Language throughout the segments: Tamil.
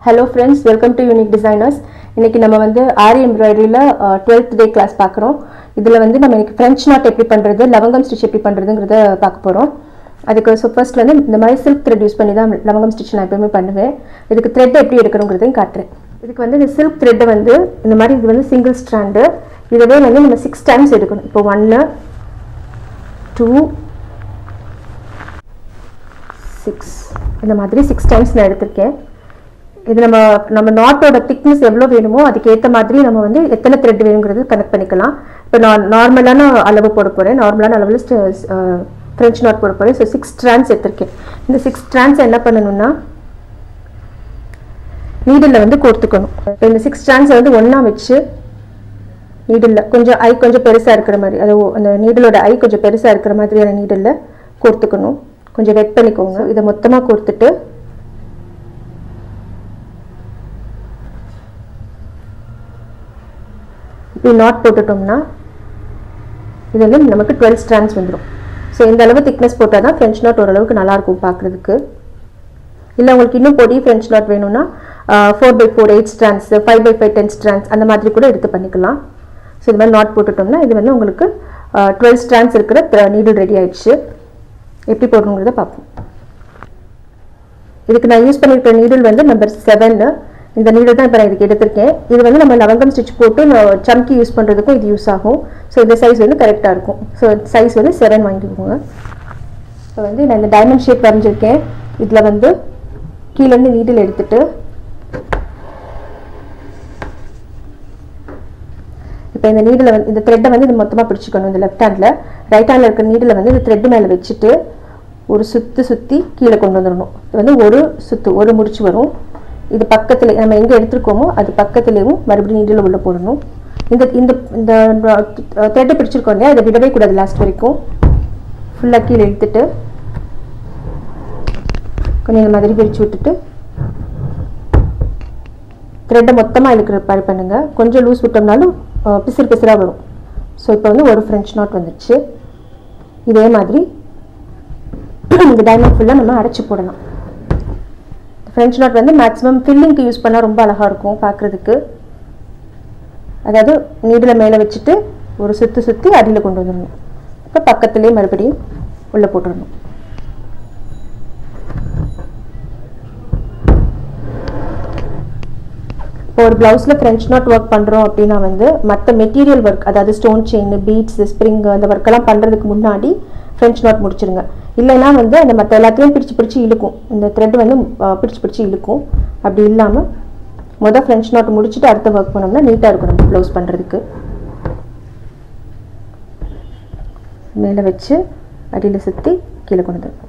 Hello friends, welcome to Unique Designers. இன்னைக்கு நம்ம வந்து ஆரி எம்ப்ராய்டரியில 12th டே கிளாஸ் பார்க்குறோம். இதில் வந்து நம்ம இன்னைக்கு ஃப்ரெஞ்ச் நாட் எப்படி பண்ணுறது, லவங்கம் ஸ்டிச் எப்படி பண்ணுறதுங்கிறத பார்க்க போகிறோம். அதுக்கு ஃபர்ஸ்ட் வந்து இந்த மாதிரி சில்க் த்ரெட் யூஸ் பண்ணி தான் லவங்கம் ஸ்டிச் நான் எப்பவுமே பண்ணுவேன். இதுக்கு த்ரெட் எப்படி எடுக்கணுங்கிறதையும் காட்டுறேன். இதுக்கு வந்து இந்த சில்க் த்ரெட்டை வந்து இந்த மாதிரி இது வந்து சிங்கிள் ஸ்ட்ராண்டு, இதவே வந்து நம்ம 6 டைம்ஸ் எடுக்கணும். இப்போ 1 2 6 இந்த மாதிரி 6 டைம்ஸ் நான் எடுத்திருக்கேன். இது நம்ம நாட்டோட திக்னஸ் எவ்வளோ வேணுமோ அதுக்கேற்ற மாதிரி நம்ம வந்து எத்தனை த்ரெட் வேணுங்கிறது கனெக்ட் பண்ணிக்கலாம். இப்போ நான் நார்மலான அளவு போட போகிறேன், நார்மலான அளவில் ஃப்ரெஞ்ச் நாட் போட போகிறேன். ஸோ 6 ஸ்ட்ராண்ட்ஸ் எடுத்திருக்கேன். இந்த 6 ஸ்ட்ராண்ட்ஸ் என்ன பண்ணணும்னா நீடில் வந்து கோர்த்துக்கணும். இப்போ இந்த 6 ஸ்ட்ராண்ட்ஸை வந்து ஒன்றா வச்சு நீடில் கொஞ்சம் பெருசாக இருக்கிற மாதிரி, அது அந்த நீடலோட கொஞ்சம் பெருசாக இருக்கிற மாதிரியான நீடில் கோர்த்துக்கணும். கொஞ்சம் வெட் பண்ணிக்கோங்க. இதை மொத்தமாக கோர்த்துட்டு இப்படி நாட் போட்டுட்டோம்னா இது வந்து நமக்கு 12 ஸ்ட்ராண்ட்ஸ் வந்துடும். ஸோ இந்த அளவு திக்னஸ் போட்டால் தான் ஃப்ரெஞ்ச் நாட் ஓரளவுக்கு நல்லாயிருக்கும் பார்க்குறதுக்கு. இல்லை உங்களுக்கு இன்னும் பொடி ஃப்ரெஞ்ச் நாட் வேணும்னா 4x4 8 ஸ்ட்ராண்ட்ஸ், 5x5 10 ஸ்ட்ராண்ட்ஸ் அந்த மாதிரி கூட எடுத்து பண்ணிக்கலாம். ஸோ இது மாதிரி நாட் போட்டுட்டோம்னா இது வந்து உங்களுக்கு 12 ஸ்ட்ராண்ட்ஸ் இருக்கிற நீடில் ரெடி ஆயிடுச்சு. எப்படி போடணுங்கிறத பார்ப்போம். இதுக்கு நான் யூஸ் பண்ணியிருக்கிற நீடில் வந்து நம்பர் 7. இந்த நீடில் தான் இப்போ நான் இதுக்கு எடுத்திருக்கேன். இது வந்து நம்ம லவங்கம் ஸ்டிச் போட்டு சம்கி யூஸ் பண்ணுறதுக்கும் இது யூஸ் ஆகும். ஸோ இந்த சைஸ் வந்து கரெக்டாக இருக்கும். ஸோ சைஸ் வந்து 7 வாங்கிக்கோங்க. ஸோ வந்து நான் இந்த டைமண்ட் ஷேப் வரைஞ்சிருக்கேன். இதில் வந்து கீழேருந்து நீடில் எடுத்துட்டு இப்போ இந்த நீடில் வந்து இந்த த்ரெட்டை வந்து இது மொத்தமாக பிடிச்சிக்கணும். இந்த லெஃப்ட் ஹேண்டில், ரைட் ஹேண்டில் இருக்கிற நீடில் வந்து இந்த த்ரெட்டு மேலே வச்சுட்டு ஒரு சுற்றி கீழே கொண்டு வந்துடணும். இது வந்து ஒரு முடிச்சு வரும். இது பக்கத்தில் நம்ம எங்கே எடுத்துருக்கோமோ அது பக்கத்துலேயும் மறுபடியும் நீடில் உள்ள போடணும். இந்த இந்த இந்த த்ரெட்டை பிடிச்சிருக்கோம் இல்லையா, அதை விடவே கூடாது. லாஸ்ட் வரைக்கும் ஃபுல்லாக கீழே எடுத்துட்டு கொஞ்சம் இந்த மாதிரி பிரித்து விட்டுட்டு த்ரெட்டை மொத்தமாக இழுக்கிற மாதிரி பண்ணுங்கள். கொஞ்சம் லூஸ் விட்டோம்னாலும் பிசிறாக வரும். ஸோ இப்போ வந்து ஒரு ஃப்ரெஞ்ச் நாட் வந்துடுச்சு. இதே மாதிரி இந்த டைமண்ட் ஃபுல்லாக நம்ம அடைச்சி போடலாம். ஃப்ரெஞ்ச் நாட் வந்து மேக்ஸிமம் ஃபில்லிங்க்கு யூஸ் பண்ணால் ரொம்ப அழகாக இருக்கும் பார்க்குறதுக்கு. அதாவது நீடில் மேலே வச்சுட்டு ஒரு சுற்றி அடியில் கொண்டு வந்துடணும். இப்போ பக்கத்துலேயே மறுபடியும் உள்ளே போட்டுடணும். இப்போ ஒரு ப்ளவுஸில் ஃப்ரெஞ்ச் நாட் ஒர்க் பண்ணுறோம் அப்படின்னா வந்து மற்ற மெட்டீரியல் ஒர்க், அதாவது ஸ்டோன் செயின், பீட்ஸ், ஸ்ப்ரிங் அந்த ஒர்க்கெல்லாம் பண்ணுறதுக்கு முன்னாடி ஃப்ரெஞ்ச் நாட் முடிச்சிருங்க. இல்லைன்னா வந்து அந்த மற்ற எல்லாத்தையும் பிடிச்சி இழுக்கும். இந்த த்ரெட் வந்து பிடிச்சி இழுக்கும். அப்படி இல்லாமல் ஃப்ரெஞ்ச் நாட் முடிச்சுட்டு அடுத்த ஒர்க் பண்ணோம்னா நீட்டாக இருக்கும் நம்ம ப்ளவுஸ் பண்ணுறதுக்கு. மேலே வச்சு அடியில் சுற்றி கீழே கொண்டு வந்துடும்.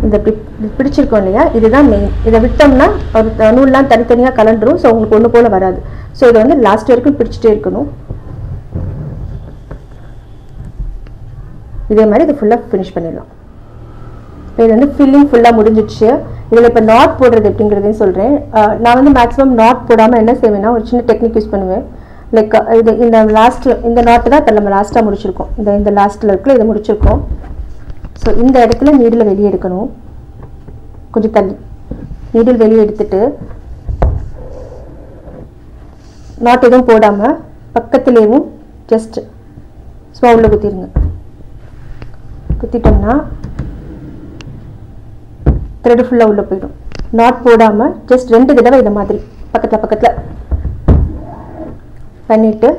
இந்த பிடிச்சிருக்கோம் இல்லையா, இதுதான் மெயின். இதை விட்டோம்னா ஒரு நூல்லாம் தனித்தனியாக கலண்டுரும். ஸோ உங்களுக்கு ஒன்று போல் வராது. ஸோ இதை வந்து லாஸ்ட் வரைக்கும் பிடிச்சிட்டே இருக்கணும். இதே மாதிரி இது ஃபுல்லாக ஃபினிஷ் பண்ணிடலாம். இப்போ இது வந்து ஃபில்லிங் ஃபுல்லாக முடிஞ்சிடுச்சு. இதில் இப்போ நாட் போடுறது எப்படிங்கிறதையும் சொல்கிறேன். நான் வந்து மேக்ஸிமம் நாட் போடாமல் என்ன செய்வேன்னா ஒரு சின்ன டெக்னிக் யூஸ் பண்ணுவேன். லைக் இது இந்த நாட்டு தான் இப்போ நம்ம லாஸ்ட்டாக முடிச்சிருக்கோம். இந்த லாஸ்ட்டில் இருக்குல்ல, இதை முடிச்சிருக்கோம். ஸோ இந்த இடத்துல நீடில் வெளியே எடுக்கணும். கொஞ்சம் தள்ளி நீடில் வெளியே எடுத்துட்டு நாட் எதுவும் போடாமல் பக்கத்துலேயும் ஜஸ்ட் ஸ்மவுலில் குத்திடுங்க. குத்திட்டோம்னா த்ரெட் ஃபுல்லாக உள்ளே போயிடும். நாட் போடாமல் ஜஸ்ட் 2 தடவை இந்த மாதிரி பக்கத்தில் பண்ணிவிட்டு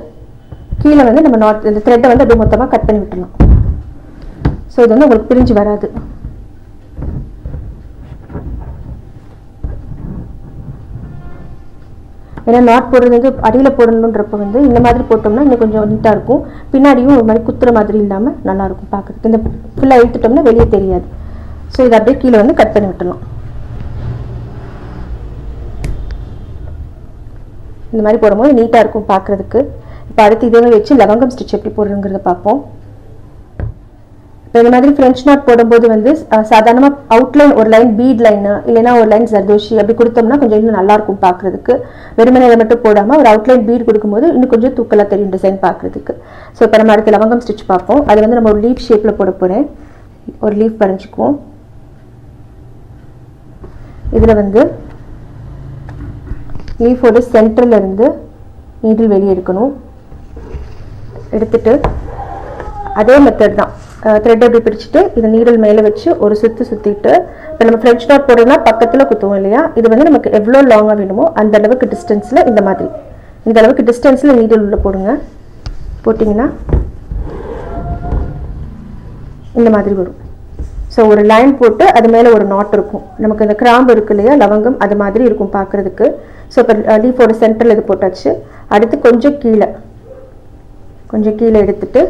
கீழே வந்து நம்ம நாட் இந்த த்ரெட்டை வந்து அப்படியே மொத்தமாக கட் பண்ணி விட்டுடணும். ஸோ இது வந்து உங்களுக்கு பிரிஞ்சு வராது. ஏன்னா நாட் போடுறது வந்து அடியில் போடணுன்றப்ப வந்து இந்த மாதிரி போட்டோம்னா இன்னும் கொஞ்சம் நீட்டாக இருக்கும். பின்னாடியும் ஒரு மாதிரி குத்துற மாதிரி இல்லாமல் நல்லாயிருக்கும் பார்க்குறதுக்கு. இந்த ஃபுல்லாக இழுத்துட்டோம்னா வெளியே தெரியாது. ஸோ இதை அப்படியே கீழே வந்து கட் பண்ணி விட்டுடலாம். இந்த மாதிரி போடும்போது நீட்டாக இருக்கும் பார்க்குறதுக்கு. இப்போ அடுத்து இதே வச்சு லவங்கம் ஸ்டிச் எப்படி போடுறதுங்கிறத பார்ப்போம். இப்போ இந்த மாதிரி ஃப்ரெஞ்ச் நாட் போடும்போது வந்து சாதாரணமாக அவுட்லைன் ஒரு லைன் பீட் லைனு இல்லைன்னா ஒரு லைன் ஜர்தோஷி அப்படி கொடுத்தோம்னா கொஞ்சம் இன்னும் நல்லாயிருக்கும் பார்க்குறதுக்கு. வெறுமனை மட்டும் போடாமல் ஒரு அவுட்லைன் பீட் கொடுக்கும்போது இன்னும் கொஞ்சம் தூக்கலாக தெரியும் டிசைன் பார்க்குறதுக்கு. ஸோ இப்போ நம்ம அடுத்து லவங்கம் ஸ்டிச் பார்ப்போம். அது வந்து நம்ம ஒரு லீஃப் ஷேப்பில் போட போகிறேன். ஒரு லீஃப் வரைஞ்சிக்குவோம். இதில் வந்து லீஃபோட சென்டரில் இருந்து நீடில் வெளியே எடுக்கணும். எடுத்துட்டு அதே மெத்தட் தான், த்ரெட் எப்படி பிரிச்சுட்டு இதை நீடில் மேலே வச்சு ஒரு சுற்றிட்டு, இப்போ நம்ம ஃப்ரெஞ்ச் நாட் போடுறோம்னா பக்கத்தில் குத்துவோம் இல்லையா, இது வந்து நமக்கு எவ்வளோ லாங்காக வேணுமோ அந்த அளவுக்கு டிஸ்டன்ஸில் இந்த அளவுக்கு டிஸ்டன்ஸில் நீடில் உள்ள போடுங்க. போட்டிங்கன்னா இந்த மாதிரி வரும். ஸோ ஒரு லைன் போட்டு அது மேலே ஒரு நாட் இருக்கும். நமக்கு இந்த கிராம்பு இருக்கு இல்லையா, லவங்கம், அது மாதிரி இருக்கும் பார்க்குறதுக்கு. ஸோ இப்போ லீஃபோட சென்டரில் இது போட்டாச்சு. அடுத்து கொஞ்சம் கீழே எடுத்துட்டு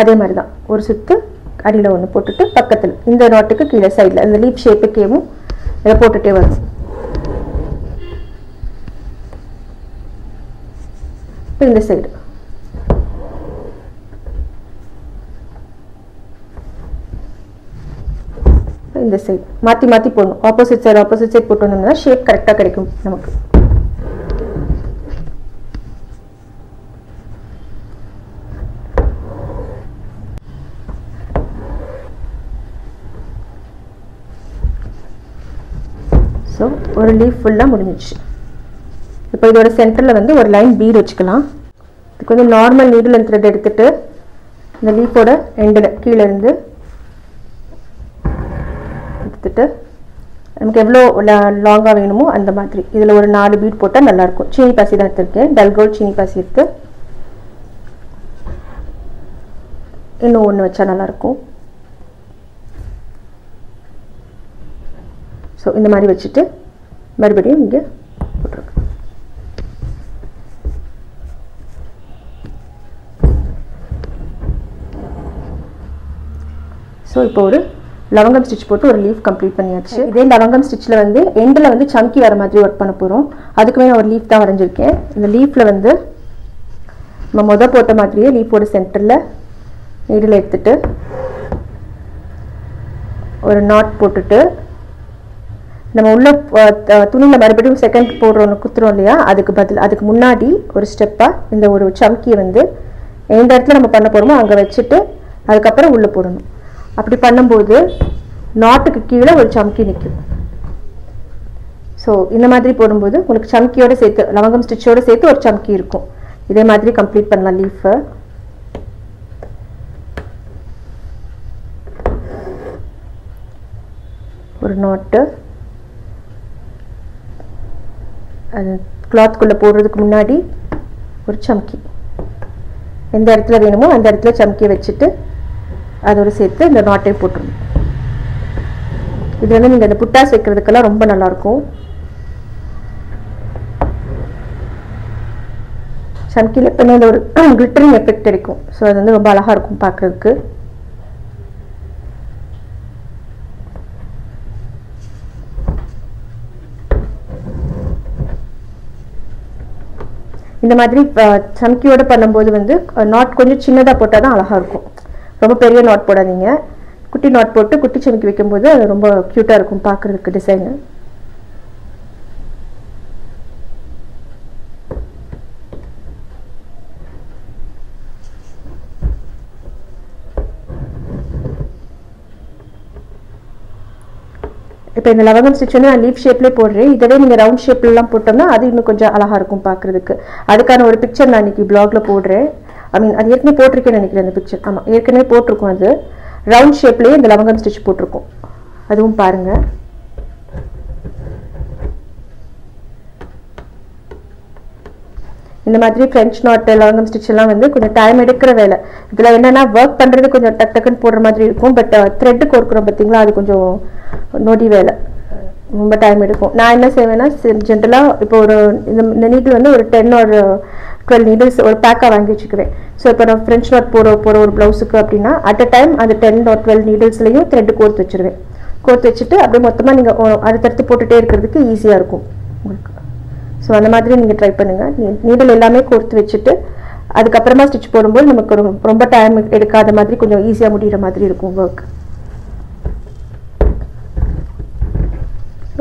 அதே மாதிரி தான் ஒரு சுற்று அடியில் ஒன்று போட்டுட்டு பக்கத்தில் இந்த நாட்டுக்கு கீழே சைடில் இந்த லீஃப் ஷேப்புக்கேவும் இதை போட்டுகிட்டே வரும். இப்போ இந்த சைடு இந்த சைடு மாற்றி போடணும். ஆப்போசிட் சைடு போட்டு வந்தோம்னா ஷேப் கரெக்டாக கிடைக்கும் நமக்கு. ஸோ ஒரு லீஃப் ஃபுல்லாக முடிஞ்சிச்சு. இப்போ இதோட சென்டரில் வந்து ஒரு லைன் பீட் வச்சுக்கலாம். இதுக்கு வந்து நார்மல் நீடில் அண்ட் த்ரெட் எடுத்துகிட்டு இந்த லீஃபோட எண்டில் கீழே இருந்து எடுத்துட்டு நமக்கு எவ்வளோ லாங்காக வேணுமோ அந்த மாதிரி இதில் ஒரு 4 பீட் போட்டால் நல்லாயிருக்கும். சீனி பாசி தான் எடுத்துருக்கேன், டல்கோல்ட் சீனி பாசி எடுத்து இன்னும் ஒன்று வச்சா நல்லாயிருக்கும். ஸோ இந்த மாதிரி வச்சுட்டு மறுபடியும் இங்கே போட்டுருக்கு. ஸோ இப்போ ஒரு லவங்கம் ஸ்டிச் போட்டு ஒரு லீஃப் கம்ப்ளீட் பண்ணியாச்சு. இதே லவங்கம் ஸ்டிச்சில் வந்து எண்டில் வந்து சம்கி வர மாதிரி ஒர்க் பண்ண போகிறோம். அதுக்குமே நான் ஒரு லீஃப் தான் வரைஞ்சிருக்கேன். இந்த லீஃபில் வந்து நம்ம போட்ட மாதிரியே லீஃபோட சென்டரில் நீடில் எடுத்துட்டு ஒரு நாட் போட்டுட்டு நம்ம உள்ள துணியில் மறுபடியும் செகண்ட் போடுறோன்னு குத்துறோம் இல்லையா, அதுக்கு முன்னாடி ஒரு ஸ்டெப்பாக இந்த ஒரு சம்கியை வந்து எந்த இடத்துல நம்ம பண்ண போகிறோமோ அங்கே வச்சுட்டு அதுக்கப்புறம் உள்ளே போடணும். அப்படி பண்ணும்போது நாட்டுக்கு கீழே ஒரு சம்கி நிற்கும். ஸோ இந்த மாதிரி போடும்போது உங்களுக்கு சம்கியோடு சேர்த்து லவங்கம் ஸ்டிச்சோடு சேர்த்து ஒரு சம்கி இருக்கும். இதே மாதிரி கம்ப்ளீட் பண்ணலாம் லீஃபை. ஒரு நாட்டு அது கிளாத்துக்குள்ளே போடுறதுக்கு முன்னாடி ஒரு சம்கி எந்த இடத்துல வேணுமோ அந்த இடத்துல சம்கி வச்சுட்டு அதோடு சேர்த்து இந்த நாட்டையும் போட்டுருணும். இது வந்து நீங்கள் இந்த புட்டாஸ் வைக்கிறதுக்கெல்லாம் ரொம்ப நல்லாயிருக்கும். சம்கியில் எப்பவுமே இந்த ஒரு கிளிட்டரிங் எஃபெக்ட் கிடைக்கும். ஸோ அது வந்து ரொம்ப அழகாக இருக்கும் பார்க்குறதுக்கு. இந்த மாதிரி சம்கியோடு பண்ணும்போது வந்து நாட் கொஞ்சம் சின்னதாக போட்டால் தான் அழகாக இருக்கும். ரொம்ப பெரிய நாட் போடாதீங்க. குட்டி நாட் போட்டு குட்டி சம்கி வைக்கும்போது அது ரொம்ப க்யூட்டாக இருக்கும் பார்க்குறதுக்கு டிசைனு. இப்போ இந்த லவங்கம் ஸ்டிச் வந்து நான் லீஃப் ஷேப்லேயே போடுறேன். இதவே நீங்கள் ரவுண்ட் ஷேப்லாம் போட்டோம்னா அது இன்னும் கொஞ்சம் அழகாக இருக்கும் பார்க்குறதுக்கு. அதுக்கான ஒரு பிக்சர் நான் இன்றைக்கி ப்ளாகில் போடுறேன். அது ஏற்கனவே போட்டிருக்கேன்னு நினைக்கிறேன் அந்த பிக்சர். ஆமாம், ஏற்கனவே போட்டிருக்கோம். அது ரவுண்ட் ஷேப்லேயே இந்த லவங்கம் ஸ்டிச் போட்டிருக்கோம். அதுவும் பாருங்கள். இந்த மாதிரி ஃப்ரெஞ்ச் நாட் லவங்கம் ஸ்டிச் எல்லாம் வந்து கொஞ்சம் டைம் எடுக்கிற வேலை. இதில் என்னென்னா ஒர்க் பண்ணுறது கொஞ்சம் டக்குன்னு போடுற மாதிரி இருக்கும். பட் த்ரெட்டு கோர்க்குறோம் பார்த்தீங்களா, அது கொஞ்சம் நொடி வேலை, ரொம்ப டைம் எடுக்கும். நான் என்ன செய்வேன்னா ஜென்ரலாக இப்போ ஒரு இந்த நீடில் வந்து ஒரு 10 or 12 நீடில்ஸ் ஒரு பேக்காக வாங்கி வச்சுக்குவேன். ஸோ இப்போ நான் ஃப்ரெஞ்ச் நாட் போகிற ஒரு ப்ளவுஸுக்கு அப்படின்னா அட் அ டைம் அந்த 10 or 12 நீடில்ஸ்லையும் த்ரெட்டு கோர்த்து வச்சுருவேன். கோர்த்து வச்சுட்டு அப்படியே மொத்தமாக நீங்கள் அடுத்தடுத்து போட்டுகிட்டே இருக்கிறதுக்கு ஈஸியாக இருக்கும் உங்களுக்கு. ஸோ அந்த மாதிரி நீங்கள் ட்ரை பண்ணுங்கள். நீடில் எல்லாமே கோர்த்து வச்சுட்டு அதுக்கப்புறமா ஸ்டிச் போடும்போது நமக்கு ரொம்ப டைம் எடுக்காத மாதிரி கொஞ்சம் ஈஸியாக முடிகிற மாதிரி இருக்கும் ஒர்க்.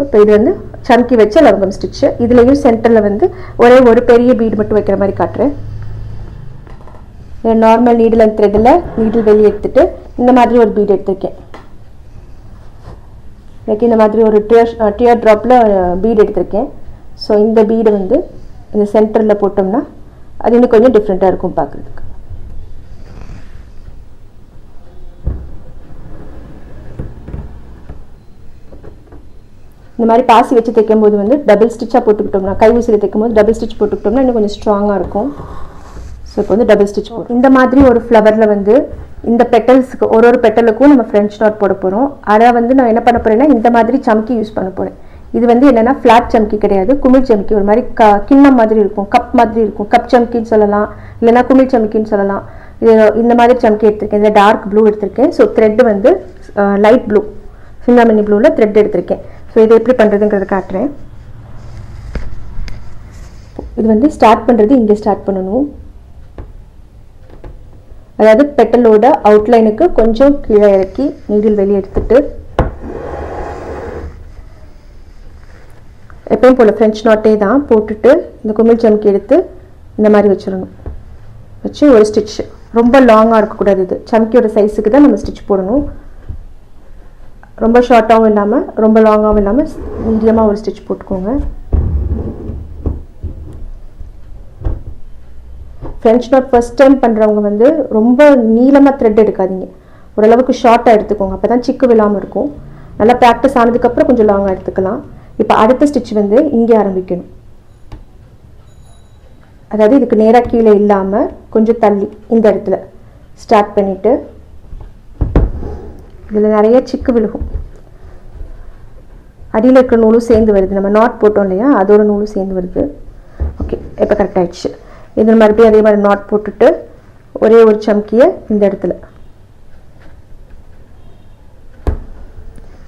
இப்போ இது வந்து சம்கி வச்ச லவங்கம் ஸ்டிச்சு. இதுலேயும் சென்டரில் வந்து ஒரே ஒரு பெரிய பீடு மட்டும் வைக்கிற மாதிரி காட்டுறேன். நார்மல் நீடில் அண்ட் த்ரெட்டில் நீடில் வெளியே எடுத்துட்டு இந்த மாதிரி ஒரு பீடு எடுத்துருக்கேன். எனக்கு இந்த மாதிரி ஒரு டியர் ட்ராப்பில் பீடு எடுத்திருக்கேன். ஸோ இந்த பீடை வந்து இந்த சென்டரில் போட்டோம்னா அது இன்னும் கொஞ்சம் டிஃப்ரெண்ட்டாக இருக்கும் பார்க்குறதுக்கு. இந்த மாதிரி பாசி வச்சு தைக்கும்போது வந்து டபுள் ஸ்டிச்சாக போட்டுக்கிட்டோம்னா, கை ஊசியில் தைக்கும்போது டபுள் ஸ்டிச் போட்டுக்கிட்டோம்னா இன்னும் கொஞ்சம் ஸ்ட்ராங்காக இருக்கும். ஸோ இப்போ வந்து டபுள் ஸ்டிச் போடும். இந்த மாதிரி ஒரு ஃப்ளவரில் வந்து இந்த பெட்டல்ஸுக்கு ஒரு பெட்டலுக்கும் நம்ம ஃப்ரெஞ்ச் நாட் போட போகிறோம். அதை வந்து நான் என்ன பண்ண போகிறேன்னா இந்த மாதிரி சம்கி யூஸ் பண்ண போகிறேன். இது வந்து என்னென்னா ஃப்ளாட் சம்கி கிடையாது, குமிழ் சம்கி. ஒரு மாதிரி கிண்ணம் மாதிரி இருக்கும், கப் மாதிரி இருக்கும். கப் சம்கின்னு சொல்லலாம், இல்லைனா குமிழ் சம்கின்னு சொல்லலாம். இது இந்த மாதிரி சம்கி எடுத்திருக்கேன். இதில் டார்க் ப்ளூ எடுத்திருக்கேன். ஸோ த்ரெட்டு வந்து லைட் ப்ளூ, சிந்தாமணி ப்ளூவில் த்ரெட் எடுத்திருக்கேன். ஸோ இதை எப்படி பண்ணுறதுங்கிறத காட்டுறேன். இது வந்து ஸ்டார்ட் பண்ணுறது இங்கே ஸ்டார்ட் பண்ணணும். அதாவது பெட்டலோட அவுட்லைனுக்கு கொஞ்சம் கீழே இறக்கி நீடில் வெளியே எடுத்துட்டு எப்பயும் போல் ஃப்ரெஞ்ச் நாட்டே தான் போட்டுட்டு இந்த குமிழ் சம்கி எடுத்து இந்த மாதிரி வச்சிடணும். வச்சு ஒரு ஸ்டிச், ரொம்ப லாங்காக இருக்கக்கூடாது. இது சம்கியோட சைஸுக்கு தான் நம்ம ஸ்டிச் போடணும். ரொம்ப ஷார்ட்டாகவும் இல்லாமல் ரொம்ப லாங்காகவும் இல்லாமல் மீடியமாக ஒரு ஸ்டிச் போட்டுக்கோங்க. ஃப்ரெஞ்ச் நாட் ஃபர்ஸ்ட் டைம் பண்ணுறவங்க வந்து ரொம்ப நீளமாக த்ரெட் எடுக்காதீங்க, ஓரளவுக்கு ஷார்ட்டாக எடுத்துக்கோங்க. அப்போ தான் சிக்கு விழாமல் இருக்கும். நல்லா ப்ராக்டிஸ் ஆனதுக்கப்புறம் கொஞ்சம் லாங்காக எடுத்துக்கலாம். இப்போ அடுத்த ஸ்டிச் வந்து இங்கே ஆரம்பிக்கணும். அதாவது இதுக்கு நேராக கீழே இல்லாமல் கொஞ்சம் தள்ளி இந்த இடத்துல ஸ்டார்ட் பண்ணிவிட்டு இதில் நிறைய சிக்கு விழுகும். அடியில் இருக்கிற நூலும் சேர்ந்து வருது, நம்ம நாட் போட்டோம் இல்லையா, அதோட நூலும் சேர்ந்து வருது. ஓகே, இப்போ கரெக்ட் ஆயிடுச்சு. இதில் மறுபடியும் அதே மாதிரி நாட் போட்டுட்டு ஒரே ஒரு சம்கியை இந்த இடத்துல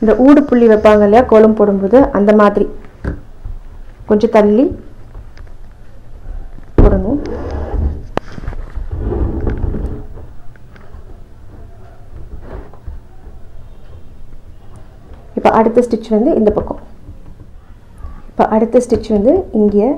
இந்த ஊடு புள்ளி வைப்பாங்க இல்லையா கோலம் போடும்போது, அந்த மாதிரி கொஞ்சம் தள்ளி போடணும். இப்போ அடுத்த ஸ்டிச் வந்து இந்த பக்கம். இப்போ அடுத்த ஸ்டிச் வந்து இங்கே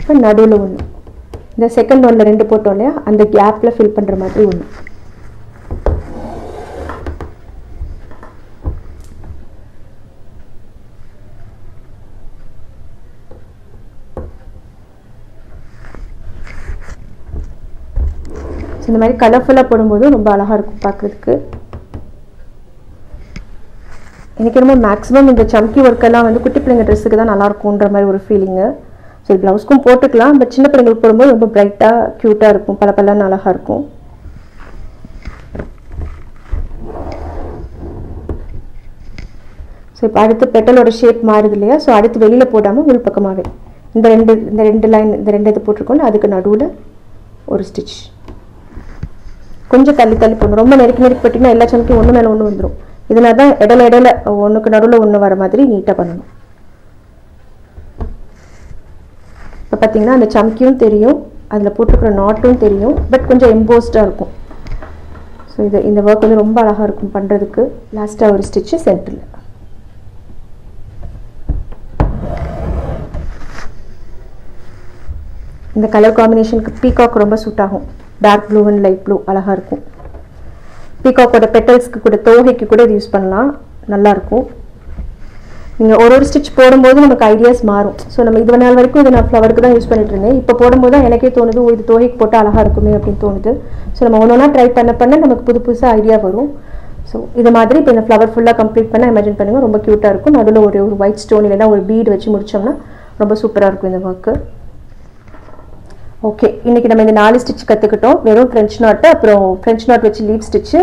இப்போ நடுவில் ஒன்று, இந்த செகண்ட் ஒன்றில் 2 போட்டோம் இல்லையா, அந்த கேப்பில் ஃபில் பண்ணுற மாதிரி ஒன்று. இந்த மாதிரி கலர்ஃபுல்லாக போடும்போது ரொம்ப அழகாக இருக்கும் பார்க்குறதுக்கு. எனக்கு என்னமோ மேக்ஸிமம் இந்த சம்கி ஒர்க்கெல்லாம் வந்து குட்டி பிள்ளைங்க ட்ரெஸ்ஸுக்கு தான் நல்லாயிருக்குன்ற மாதிரி ஒரு ஃபீலிங்கு. ஸோ இது ப்ளவுஸ்க்கும் போட்டுக்கலாம், பட் சின்ன பிள்ளைங்களுக்கு போடும்போது ரொம்ப பிரைட்டாக க்யூட்டாக இருக்கும், பல அழகாக இருக்கும். ஸோ இப்போ அடுத்து பெட்டலோட ஷேப் மாறுது இல்லையா, ஸோ அடுத்து வெளியில் போடாமல் உள் பக்கமாகவே இந்த ரெண்டு லைன், இந்த 2 இது போட்டிருக்கோம்ல, அதுக்கு நடுவில் ஒரு ஸ்டிச் கொஞ்சம் தள்ளி போடணும். ரொம்ப நெருக்கி போட்டிங்கன்னா எல்லா சம்கியும் ஒன்று மேலே ஒன்று வந்துடும். இதனால தான் இடையில ஒன்றுக்கு நடுவில் ஒன்று வர மாதிரி நீட்டாக பண்ணணும். இப்போ பார்த்தீங்கன்னா அந்த சம்கியும் தெரியும், அதில் போட்டுக்கிற நாட்டும் தெரியும், பட் கொஞ்சம் எம்போஸ்டாக இருக்கும். ஸோ இந்த ஒர்க் வந்து ரொம்ப அழகாக இருக்கும் பண்ணுறதுக்கு. லாஸ்ட்டாக ஒரு ஸ்டிச்சு சென்டரில். இந்த கலர் காம்பினேஷனுக்கு பீகாக் ரொம்ப சூட் ஆகும். Dark blue and light blue அழகாக இருக்கும். பீகாக்கோட பெட்டல்ஸ்க்கு கூட, தோகைக்கு கூட இது யூஸ் பண்ணலாம், நல்லாயிருக்கும். நீங்கள் ஒரு ஸ்டிச் போடும்போது நமக்கு ஐடியாஸ் மாறும். ஸோ நம்ம இது நாள் வரைக்கும் இதை நான் ஃப்ளவருக்கு தான் யூஸ் பண்ணிட்டு இருந்தேன். இப்போ போடும்போது தான் எனக்கே தோணுது, இது தோகைக்கு போட்டால் அழகாக இருக்குமே அப்படின்னு தோணுது. ஸோ நம்ம ஒன்றா ட்ரை பண்ண நமக்கு புதுசாக ஐடியா வரும். ஸோ இது மாதிரி இப்போ இந்த ஃப்ளவர் ஃபுல்லாக கம்ப்ளீட் பண்ண இமேஜின் பண்ணுங்கள், ரொம்ப க்யூட்டாக இருக்கும். நடுவில் ஒரு ஒயிட் ஸ்டோன் இல்லைன்னா ஒரு பீடு வச்சு முடித்தோம்னா ரொம்ப சூப்பராக இருக்கும் இந்த ஒர்க்கு. ஓகே, இன்றைக்கி நம்ம இந்த 4 ஸ்டிச் கற்றுக்கிட்டோம். வெறும் ஃப்ரெஞ்ச் நாட்டு, அப்புறம் ஃப்ரெஞ்ச் நாட் வச்சு லீஃப் ஸ்டிச்சு,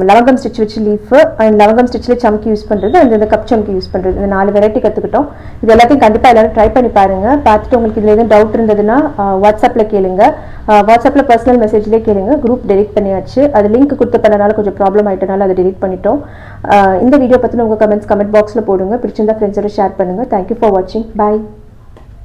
லவங்கம் ஸ்டிச் வச்சு லீஃபு, அண்ட் லவங்கம் ஸ்டிச்சில் சம்கி யூஸ் பண்ணுறது, அந்த இந்த கப் சம்கி யூஸ் பண்ணுறது, இந்த 4 வெரைட்டி கற்றுக்கிட்டோம். இது எல்லாத்தையும் கண்டிப்பாக எல்லோரும் ட்ரை பண்ணி பாருங்கள். பார்த்துட்டு உங்களுக்கு இதில் எதுவும் டவுட் இருந்ததுன்னா வாட்ஸ்அப்பில் கேளுங்க. வாட்ஸ்அப்பில் பர்சனல் மெசேஜ்லேயே கேளுங்க. குரூப் டெலிட் பண்ணியாச்சு, அது லிங்க் கொடுத்து பண்ணனால கொஞ்சம் ப்ராப்ளம் ஆகிட்டனால அதை டெலிட் பண்ணிட்டோம். இந்த வீடியோ பற்றின உங்கள் கமெண்ட் பாக்ஸில் போடுங்க. பிடிச்சிருந்தா ஃப்ரெண்ட்ஸோட ஷேர் பண்ணுங்கள். தேங்க்யூ ஃபார் வாட்சிங். பாய்.